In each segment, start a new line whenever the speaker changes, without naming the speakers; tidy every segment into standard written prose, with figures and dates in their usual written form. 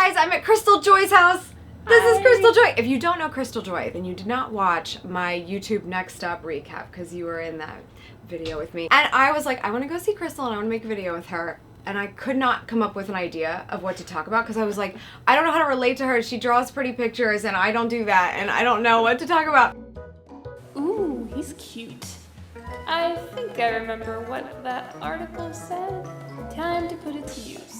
guys, I'm at Crystal Joy's house. This is Crystal Joy. If you don't know Crystal Joy, then you did not watch my YouTube Nextup recap because you were in that video with me. And I was like, I want to go see Crystal and I want to make a video with her. And I could not come up with an idea of what to talk about because I was like, I don't know how to relate to her. She draws pretty pictures and I don't do that and I don't know what to talk about.
Ooh, he's cute. I think I remember what that article said. Time to put it to use.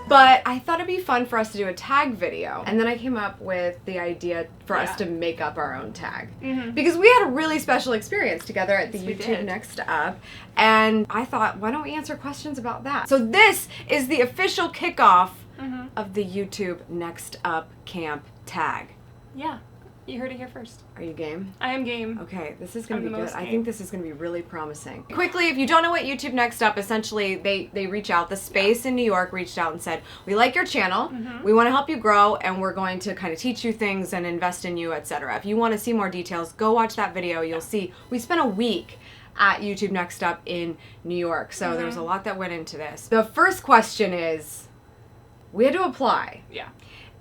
But I thought it'd be fun for us to do a tag video. And then I came up with the idea for us to make up our own tag. Because we had a really special experience together at the YouTube Nextup. And I thought, why don't we answer questions about that? So this is the official kickoff of the YouTube Nextup camp tag.
Yeah. You heard it here first.
Are you game?
I am game.
Okay, this is going to be good. I think this is going to be really promising. Quickly, if you don't know what YouTube Nextup, essentially they reach out. The space in New York reached out and said, we like your channel, we want to help you grow, and we're going to kind of teach you things and invest in you, etc. If you want to see more details, go watch that video. You'll see we spent a week at YouTube Nextup in New York, so there was a lot that went into this. The first question is, we had to apply.
Yeah.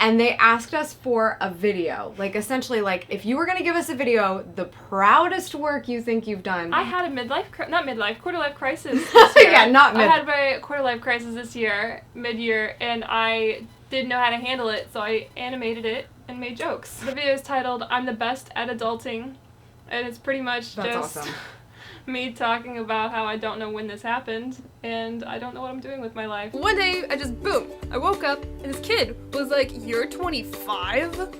And they asked us for a video. Like, essentially, like, if you were going to give us a video, the proudest work you think you've done.
I had a quarter-life crisis this year.
Yeah, not mid.
I had my quarter-life crisis this year, mid-year, and I didn't know how to handle it, so I animated it and made jokes. The video is titled, I'm the Best at Adulting, and it's pretty much just me talking about how I don't know when this happened, and I don't know what I'm doing with my life.
One day, I woke up, and this kid was like, you're 25?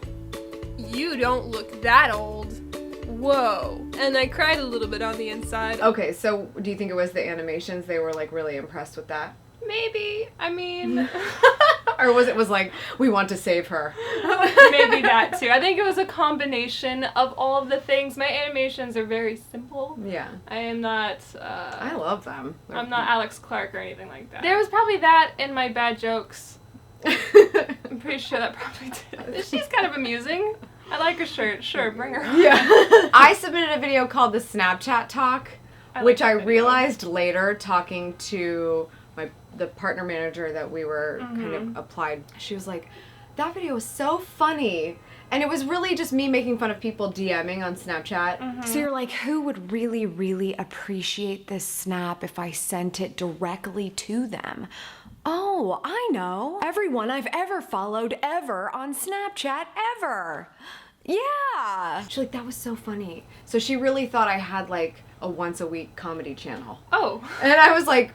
You don't look that old. Whoa. And I cried a little bit on the inside.
Okay, so do you think it was the animations? They were, like, really impressed with that?
Maybe. I mean...
Or was it like, we want to save her?
Maybe that too. I think it was a combination of all of the things. My animations are very simple.
Yeah.
I am not...
I love them.
I'm not Alex Clark or anything like that. There was probably that in my bad jokes. I'm pretty sure that probably did. She's kind of amusing. I like her shirt. Sure, bring her on.
Yeah. I submitted a video called the Snapchat Talk, which I realized later talking to the partner manager that we were kind of applied. She was like, that video was so funny. And it was really just me making fun of people DMing on Snapchat. So you're like, who would really, really appreciate this snap if I sent it directly to them? Oh, I know. Everyone I've ever followed ever on Snapchat ever. Yeah. She's like, that was so funny. So she really thought I had like a once a week comedy channel.
Oh.
And I was like,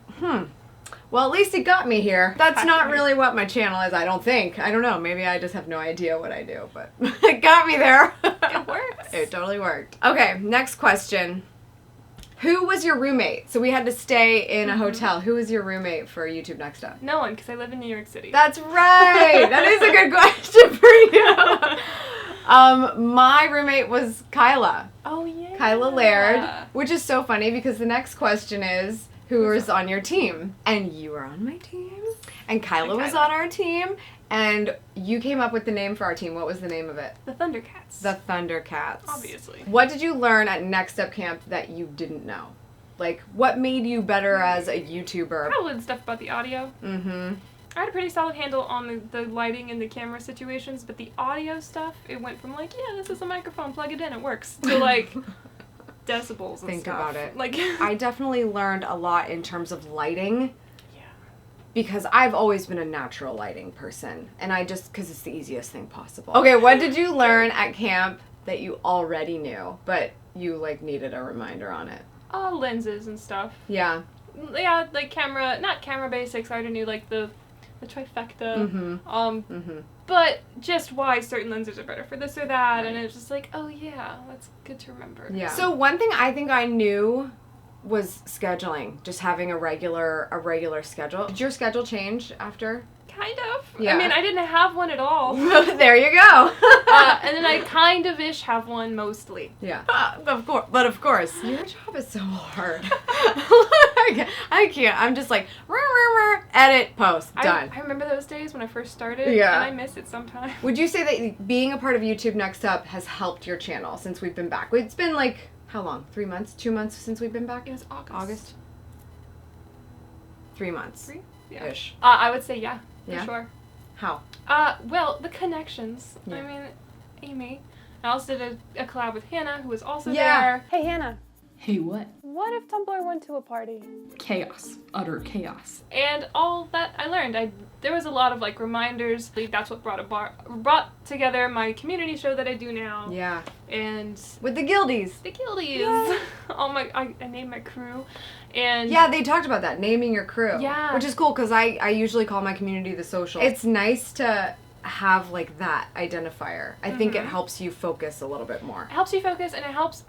well, at least it got me here. That's not really what my channel is, I don't think. I don't know. Maybe I just have no idea what I do, but it got me there.
It works.
It totally worked. Okay, next question. Who was your roommate? So we had to stay in a hotel. Who was your roommate for YouTube Nextup?
No one, because I live in New York City.
That's right. That is a good question for you. My roommate was Kyla.
Oh, yeah.
Kyla Laird, which is so funny because the next question is, who was on your team? And you were on my team. And Kyla was on our team. And you came up with the name for our team. What was the name of it?
The Thundercats.
The Thundercats.
Obviously.
What did you learn at Nextup Camp that you didn't know? Like, what made you better as a YouTuber?
Probably the stuff about the audio. I had a pretty solid handle on the lighting and the camera situations, but the audio stuff, it went from like, yeah, this is a microphone, plug it in, it works, to like... decibels and
Think
stuff.
about it.
Like
I definitely learned a lot in terms of lighting. Yeah. Because I've always been a natural lighting person. And because it's the easiest thing possible. Okay, what did you learn at camp that you already knew, but you like needed a reminder on it?
Lenses and stuff.
Yeah.
Yeah, like not camera basics. I already knew like the trifecta. But just why certain lenses are better for this or that, and it's just like, oh yeah, that's good to remember.
Yeah. So one thing I think I knew was scheduling, just having a regular schedule. Did your schedule change after?
Kind of.
Yeah.
I mean, I didn't have one at all.
There you go.
And then I kind of-ish have one mostly.
Yeah. Of course. Your job is so hard. I can't. I'm just like, edit, post, done.
I remember those days when I first started, and I miss it sometimes.
Would you say that being a part of YouTube Nextup has helped your channel since we've been back? It's been like, how long? 3 months? 2 months since we've been back?
It was August.
3 months.
3? Yeah.
Ish.
I would say yeah, for sure.
How?
Well, the connections.
Yeah.
I mean, Amy. I also did a collab with Hannah, who was also
Yeah.
there.
Hey, Hannah.
Hey, what?
What if Tumblr went to a party?
Chaos. Utter chaos.
And all that I learned, there was a lot of like reminders. That's what brought together my community show that I do now.
Yeah.
And
With the guildies.
the guildies. I named my crew. And
Yeah, they talked about that, naming your crew.
Yeah.
Which is cool, because I usually call my community the social. It's nice to have, like, that identifier. I think it helps you focus a little bit more.
it helps you focus, and it helps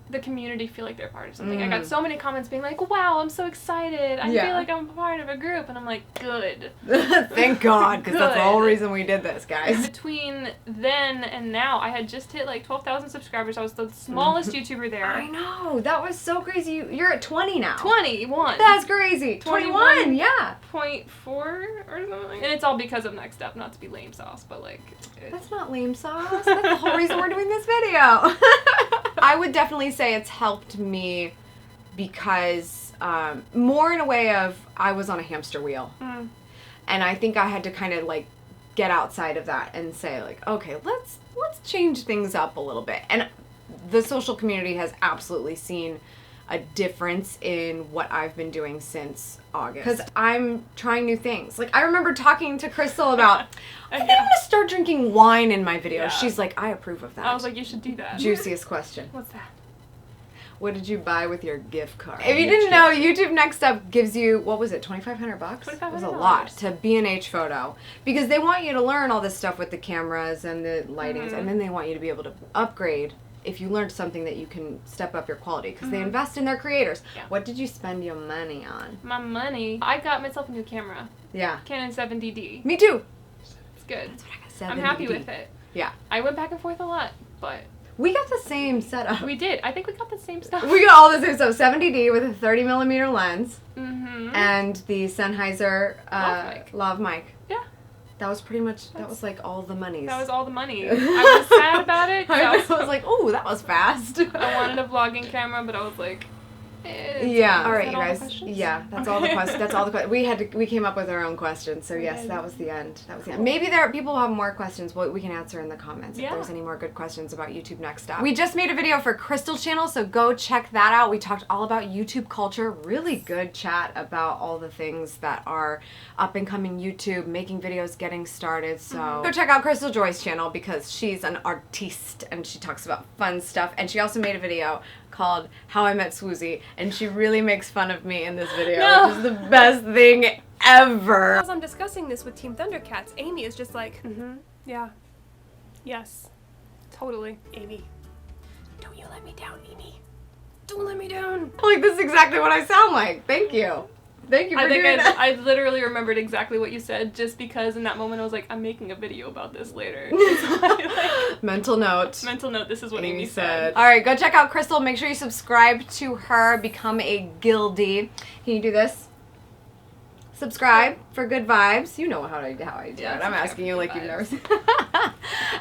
the community feel like they're part of something. I got so many comments being like, wow, I'm so excited. I
Yeah.
feel like I'm part of a group. And I'm like, good.
Thank God, because that's the whole
Good.
reason we did this, guys.
Between then and now, I had just hit like 12,000 subscribers. I was the smallest YouTuber there.
I know, that was so crazy. You're at 20 now.
21.
That's crazy. 21, yeah.
0.4 or something. And it's all because of Nextup, not to be lame sauce, but like...
That's not lame sauce. That's the whole reason we're doing this video. I would definitely say it's helped me because more in a way of I was on a hamster wheel. And I think I had to kind of like get outside of that and say like, okay, let's change things up a little bit. And the social community has absolutely seen a difference in what I've been doing since August. Because I'm trying new things. Like, I remember talking to Crystal about, I think I'm going to start drinking wine in my videos.
Yeah.
She's like, I approve of that.
I was like, you should do that.
Juiciest question.
What's that?
What did you buy with your gift card? If you didn't know, YouTube Nextup gives you, what was it, $2,500? It was a lot to B&H photo. Because they want you to learn all this stuff with the cameras and the lightings, and then they want you to be able to upgrade if you learned something that you can step up your quality, because they invest in their creators.
Yeah.
What did you spend your money on?
My money. I got myself a new camera.
Yeah.
Canon 7DD.
Me too.
It's good.
That's what I got,
I'm happy
7DD.
with it.
Yeah.
I went back and forth a lot, but
We got the same setup.
we did. I think we got the same stuff.
We got all the same stuff. 7DD with a 30mm lens
Mm-hmm.
and the Sennheiser Lav mic.
Yeah.
That was pretty much, that was like all the monies.
That was all the money. I was sad about it. 'cause
I was like, oh, that was fast.
I wanted a vlogging camera, but I was like,
Yeah. All right,
that
you
all the
guys.
questions?
Yeah, that's all the questions. That's all the questions. We came up with our own questions. So yes,
did.
that was the end. That was the end. Maybe there are people who have more questions. Well, we can answer in the comments if
Yeah.
there's any more good questions about YouTube Nextup. We just made a video for Crystal's channel, so go check that out. We talked all about YouTube culture. Really good chat about all the things that are up and coming YouTube, making videos, getting started. So go check out Crystal Joy's channel because she's an artiste and she talks about fun stuff. And she also made a video called How I Met Swoozie, and she really makes fun of me in this video, which is the best thing ever.
As I'm discussing this with Team Thundercats, Amy is just like, yeah, yes, totally. Amy, don't you let me down, Amy. Don't let me down.
Like, this is exactly what I sound like. Thank you. Thank you for
I think
doing that.
I literally remembered exactly what you said just because in that moment I was like, I'm making a video about this later.
Mental note.
Mental note, this is what Amy
said.
said.
All right, go check out Crystal. Make sure you subscribe to her. Become a guildie. Can you do this? Subscribe for good vibes. You know how I do
Yeah,
it. I'm
subscribe
asking you
for
like
good
you've never seen.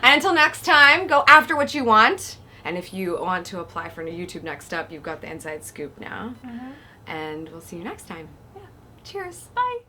And until next time, go after what you want. And if you want to apply for a YouTube Nextup, you've got the inside scoop now. And we'll see you next time. Yeah. Cheers.
Bye.